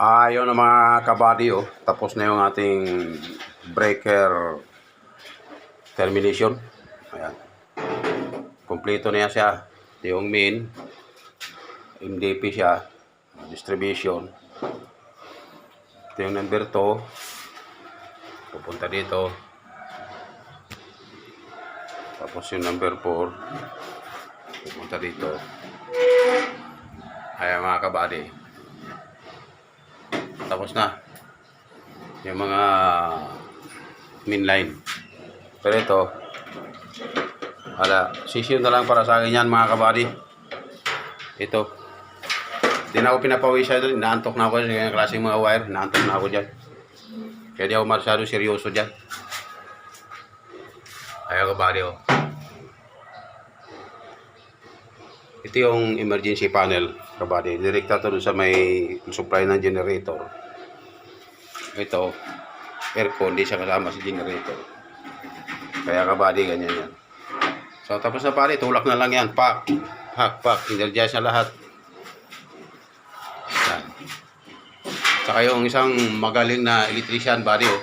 Yun ang mga kabady, oh. Tapos na yung ating breaker termination. Ayan. Kompleto na yan siya. Ito yung main. MDP siya. Distribution. Ito yung number 2. Pupunta dito. Tapos yung number 4. Pupunta dito. Ayan mga kabady. Tapos na yung mga main line. Pero ito, sisyo na lang para sa akin yan mga kabady. Ito, di na ako pinapawisya doon. Inaantok na ako sa yung klaseng mga wire. Inaantok na ako dyan. Kaya di ako masyado seryoso dyan. Ayan kabady, oh. Ito yung emergency panel kabady. Direkta to sa may supply ng generator. Ito, aircon, di siya kasama sa generator. Kaya kabady, ganyan yan. So, tapos na pare, tulak na lang yan. Pak, energize na lahat. Yan. Saka yung isang magaling na electrician, buddy, oh.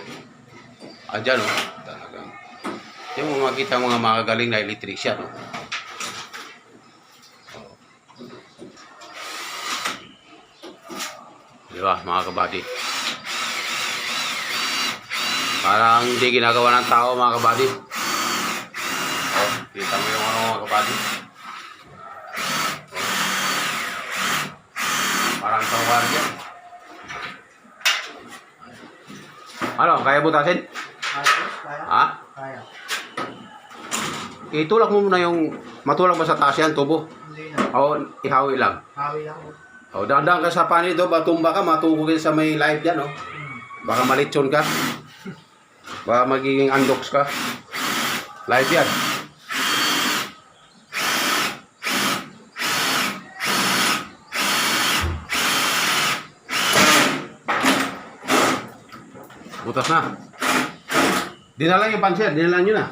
Andyan, oh. Talagang. Yung makita mga magagaling na electrician, oh. Diba, mga kabady? Parang hindi ginagawa ng tao, mga kabady. Oh, kita mo yung mga kabady. Parang tawar yan. Ano, kaya butasin? Kaya. Ha? Kaya. Itulak mo muna yung matulak mo sa taas yan, tubo. Hindi na. O, ihawi lang. Hawi lang. O, dahan-dahan ka sa panel do, batumba ka, matugugin sa may live yan, oh. Baka malitson ka. Baka magiging undox ka. Live yan. Butas na. Dinalan yung panser, dinalan nyo na.